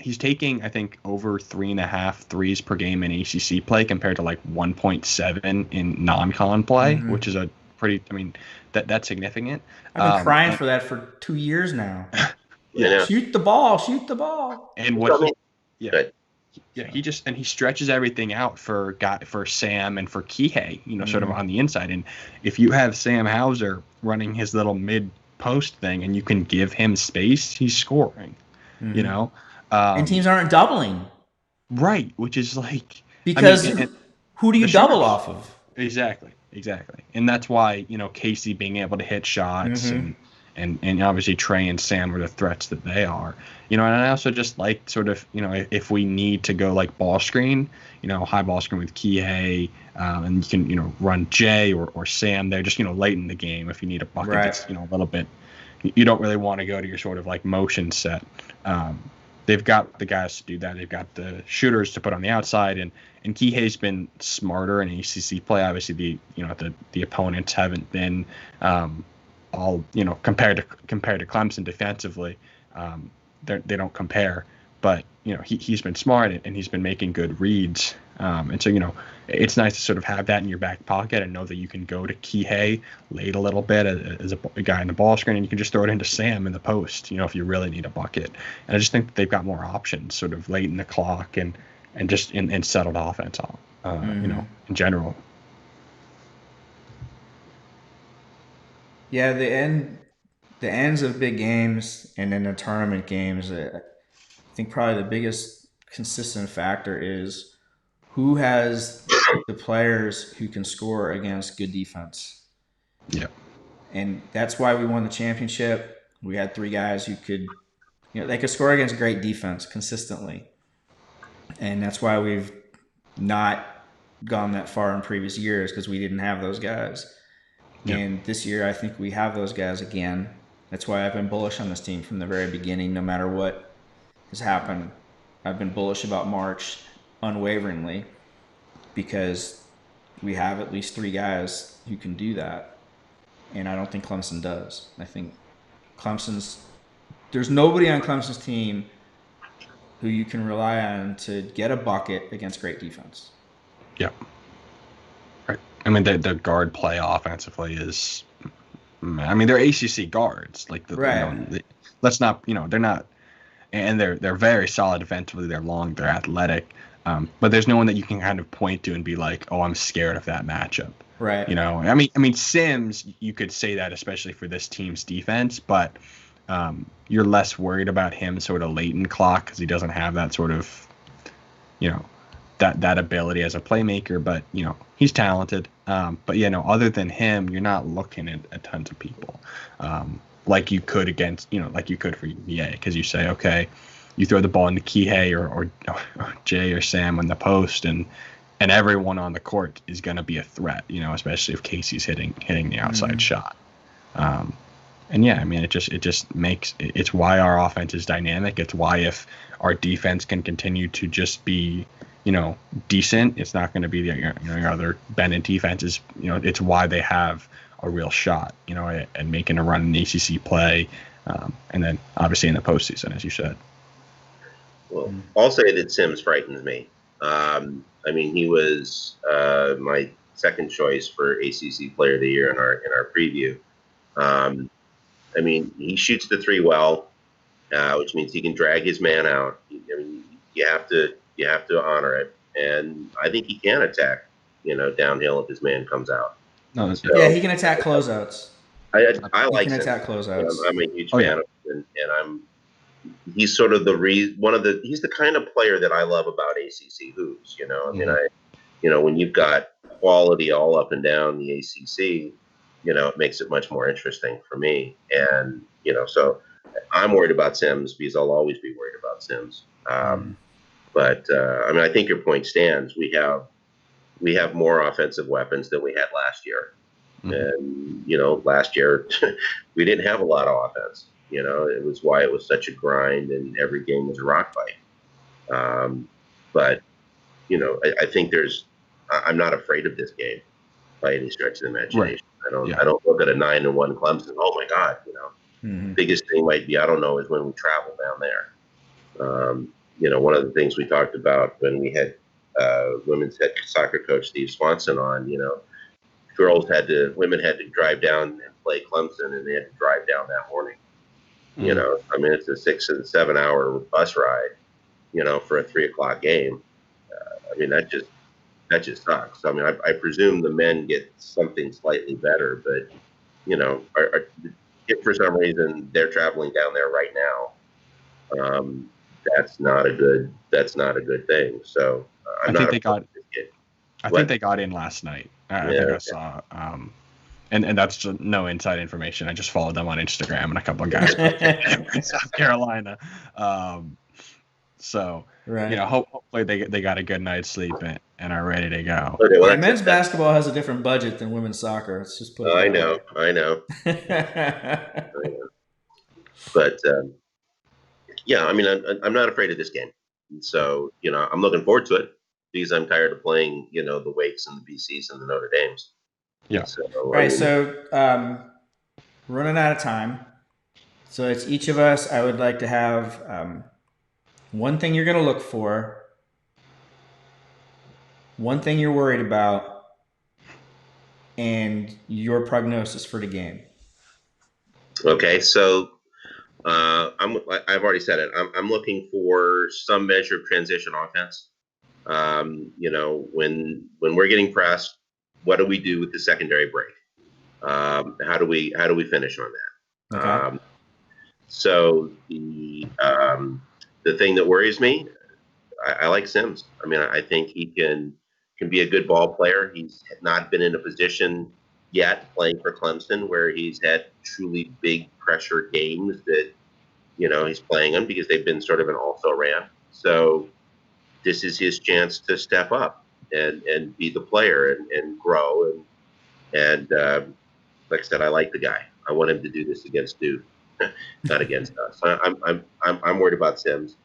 S9: he's taking, I think, over 3.5 threes per game in ACC play compared to like 1.7 in non-con play, which is a pretty, that's significant.
S7: I've been crying for that for 2 years now.
S8: Yeah.
S7: Shoot the ball.
S9: And he stretches everything out for Sam and for Kihei, sort of on the inside. And if you have Sam Hauser running his little mid post thing and you can give him space, he's scoring. And
S7: teams aren't doubling,
S9: right? Which is like,
S7: because who do you double off of?
S9: Exactly, and that's why Casey being able to hit shots and obviously Trey and Sam are the threats that they are. And I also just like sort of, if we need to go like ball screen, high ball screen with Kihei, and you can, run Jay or Sam there, just, late in the game if you need a bucket that's, a little bit, you don't really want to go to your sort of like motion set. They've got the guys to do that. They've got the shooters to put on the outside, and Kihei's been smarter in ACC play. Obviously, the opponents haven't been all compared to Clemson defensively. They don't compare, but he's been smart and he's been making good reads. And so it's nice to sort of have that in your back pocket and know that you can go to Kihei late a little bit as a guy in the ball screen, and you can just throw it into Sam in the post, if you really need a bucket. And I just think that they've got more options sort of late in the clock and just in settled offense, in general.
S7: Yeah, the ends of big games and then the tournament games, I think probably the biggest consistent factor is who has the players who can score against good defense.
S9: Yeah.
S7: And that's why we won the championship. We had 3 guys who could, they could score against great defense consistently. And that's why we've not gone that far in previous years, because we didn't have those guys. Yep. And this year, I think we have those guys again. That's why I've been bullish on this team from the very beginning, no matter what has happened. I've been bullish about March unwaveringly, because we have at least 3 guys who can do that. And I don't think Clemson does. I think there's nobody on Clemson's team who you can rely on to get a bucket against great defense.
S9: Yeah. Right. The guard play offensively is, they're ACC guards. Like let's not, they're not, and they're very solid defensively. They're long, they're athletic, but there's no one that you can kind of point to and be like, oh, I'm scared of that matchup.
S7: Right.
S9: Sims, you could say that, especially for this team's defense, but you're less worried about him sort of late in clock because he doesn't have that sort of, that ability as a playmaker. But he's talented. But other than him, you're not looking at tons of people like you could against, like you could for UVA, because you say, okay, you throw the ball into Kihei or Jay or Sam on the post, and everyone on the court is going to be a threat, especially if Casey's hitting the outside shot. It just makes it's why our offense is dynamic. It's why if our defense can continue to just be, decent, it's not going to be your other Bennett defenses. It's why they have a real shot, at making a run in ACC play, and then obviously in the postseason, as you said.
S8: Well, I'll say that Sims frightens me. I mean, he was my second choice for ACC Player of the Year in our preview. I mean, he shoots the three well, which means he can drag his man out. I mean, you have to honor it, and I think he can attack, downhill if his man comes out.
S9: No,
S8: So,
S7: Yeah, he can attack closeouts.
S8: I
S7: He
S8: like
S7: can
S8: him.
S7: attack closeouts.
S8: I'm a huge fan of him, and he's sort of he's the kind of player that I love about ACC hoops. I mean, when you've got quality all up and down the ACC, it makes it much more interesting for me. And so I'm worried about Sims because I'll always be worried about Sims. But I mean, I think your point stands. We have more offensive weapons than we had last year. And last year we didn't have a lot of offense. It was why it was such a grind, and every game was a rock fight. But I think I'm not afraid of this game by any stretch of the imagination. Right. I don't look at a 9-1 Clemson. Oh my God, biggest thing might be, I don't know, is when we travel down there. One of the things we talked about when we had women's head soccer coach Steve Swanson on, women had to drive down and play Clemson, and they had to drive down that morning. I mean, it's a 6 and 7 hour bus ride, for a 3 o'clock game. I mean, that just sucks. I mean, I presume the men get something slightly better, but if for some reason they're traveling down there right now, that's not a good thing. So
S9: I think they got in last night. I think I saw. And that's just no inside information. I just followed them on Instagram, and a couple of guys in South Carolina. So
S7: right.
S9: Hopefully they got a good night's sleep and are ready to go.
S8: Okay, well,
S7: men's basketball has a different budget than women's soccer. Let's just put it
S8: I know. But yeah, I mean, I'm not afraid of this game. So I'm looking forward to it because I'm tired of playing the Wakes and the BCs and the Notre Dames.
S9: Yeah.
S8: So,
S7: all right. So running out of time. So it's each of us. I would like to have one thing you're going to look for, one thing you're worried about, and your prognosis for the game.
S8: Okay. So I've already said it. I'm looking for some measure of transition offense. When we're getting pressed, what do we do with the secondary break? How do we finish on that?
S7: Okay.
S8: So the thing that worries me, I like Sims. I mean, I think he can be a good ball player. He's not been in a position yet playing for Clemson where he's had truly big pressure games that he's playing them because they've been sort of an also-ran. So this is his chance to step up and be the player and grow. And like I said, I like the guy. I want him to do this against Duke, not against us. I'm worried about Sims,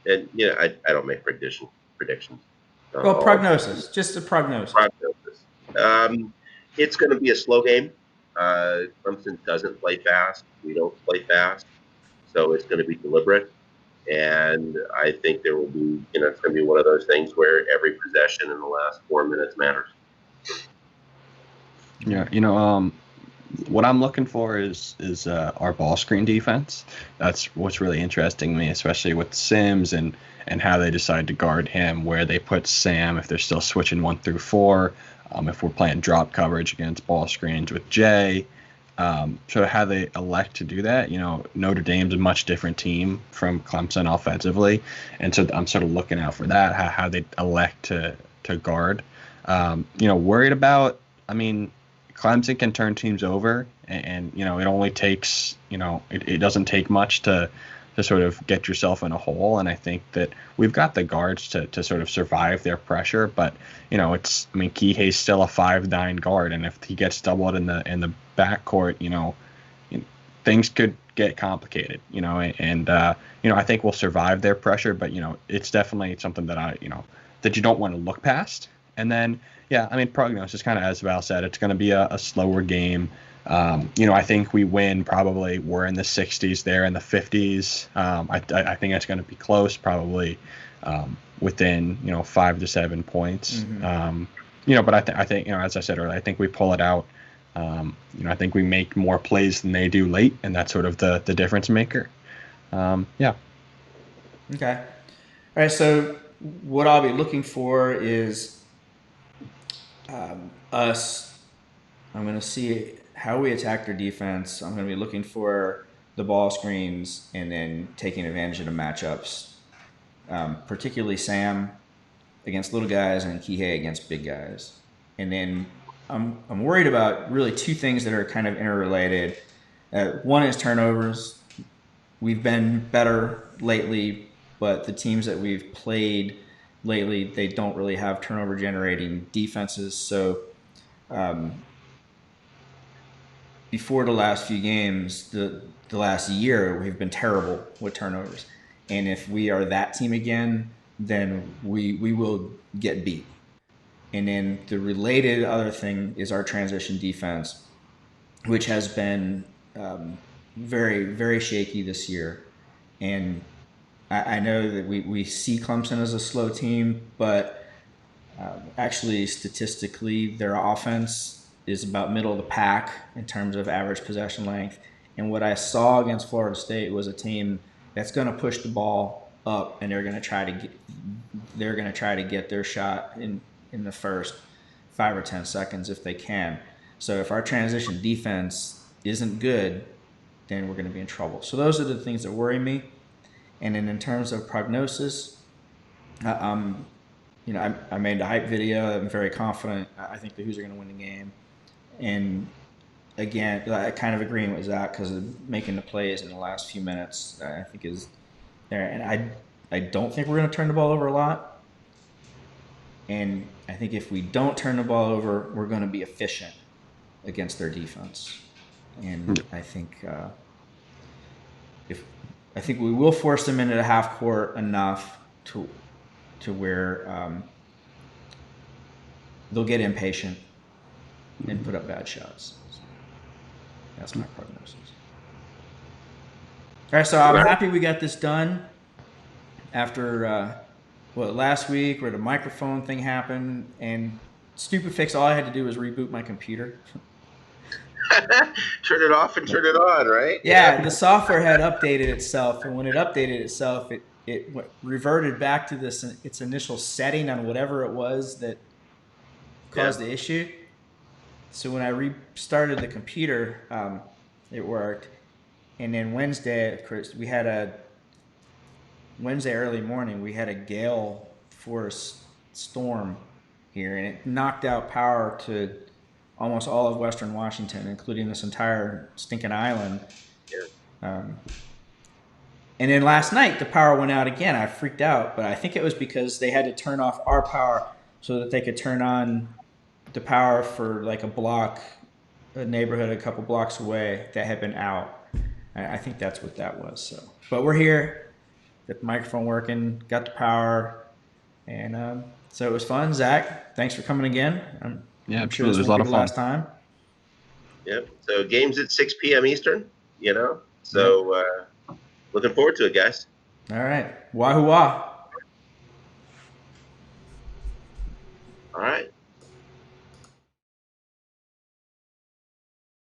S8: and I don't make predictions.
S7: Well, prognosis, just a prognosis.
S8: It's going to be a slow game. Clemson doesn't play fast. We don't play fast, so it's going to be deliberate. And I think there will be, it's going to be one of those things where every possession in the last 4 minutes matters.
S9: Yeah, what I'm looking for is our ball screen defense. That's what's really interesting to me, especially with Sims and how they decide to guard him, where they put Sam, if they're still switching 1 through 4, if we're playing drop coverage against ball screens with Jay. So how they elect to do that, Notre Dame's a much different team from Clemson offensively, and so I'm sort of looking out for that, how they elect to guard. Worried about, I mean, Clemson can turn teams over, and it only takes, it doesn't take much to sort of get yourself in a hole, and I think that we've got the guards to sort of survive their pressure, but Kihei's still a 5'9" guard, and if he gets doubled in the backcourt, things could get complicated, and I think we'll survive their pressure, but it's definitely something that that you don't want to look past. And then prognosis, kind of as Val said, it's going to be a slower game. I think we win probably. We're in the 60s there, in the 50s. I think it's going to be close, probably within 5 to 7 points. But I think as I said earlier, I think we pull it out. I think we make more plays than they do late, and that's sort of the difference maker. Yeah.
S7: Okay. All right. So what I'll be looking for is us. I'm going to see how we attack their defense. I'm going to be looking for the ball screens and then taking advantage of the matchups, particularly Sam against little guys and Kihei against big guys. And then I'm worried about really two things that are kind of interrelated. One is turnovers. We've been better lately, but the teams that we've played lately, they don't really have turnover generating defenses. So before the last few games, the last year, we've been terrible with turnovers. And if we are that team again, then we will get beat. And then the related other thing is our transition defense, which has been very, very shaky this year. And I know that we see Clemson as a slow team, but actually statistically their offense is about middle of the pack in terms of average possession length. And what I saw against Florida State was a team that's going to push the ball up, and they're going to try to get their shot in the first 5 or 10 seconds if they can. So if our transition defense isn't good, then we're going to be in trouble. So those are the things that worry me. And then in terms of prognosis, I made the hype video. I'm very confident. I think the Hoos are going to win the game. And again, I kind of agreeing with Zach because of making the plays in the last few minutes. I think is there, and I don't think we're going to turn the ball over a lot. And I think if we don't turn the ball over, we're going to be efficient against their defense. And I think I think we will force them into the half court enough to where they'll get impatient and put up bad shots. So that's my prognosis. All right, so I'm happy we got this done after last week where the microphone thing happened, and stupid fix. All I had to do was reboot my computer.
S8: Turn it off and turn it on, right?
S7: Yeah, the software had updated itself, and when it updated itself, it reverted back to its initial setting on whatever it was that caused the issue. So when I restarted the computer, it worked. And then Wednesday, of course, Wednesday early morning, we had a gale force storm here, and it knocked out power to almost all of Western Washington, including this entire stinking island. And then last night, the power went out again. I freaked out, but I think it was because they had to turn off our power so that they could turn on the power for like a neighborhood a couple blocks away that had been out. I think that's what that was. So, but we're here, got the microphone working, got the power, and so it was fun. Zach, thanks for coming again. I'm sure this was a lot of fun last time.
S8: Yep. So games at 6 p.m. Eastern. So looking forward to it, guys.
S7: All right. Wahoo. All
S8: right.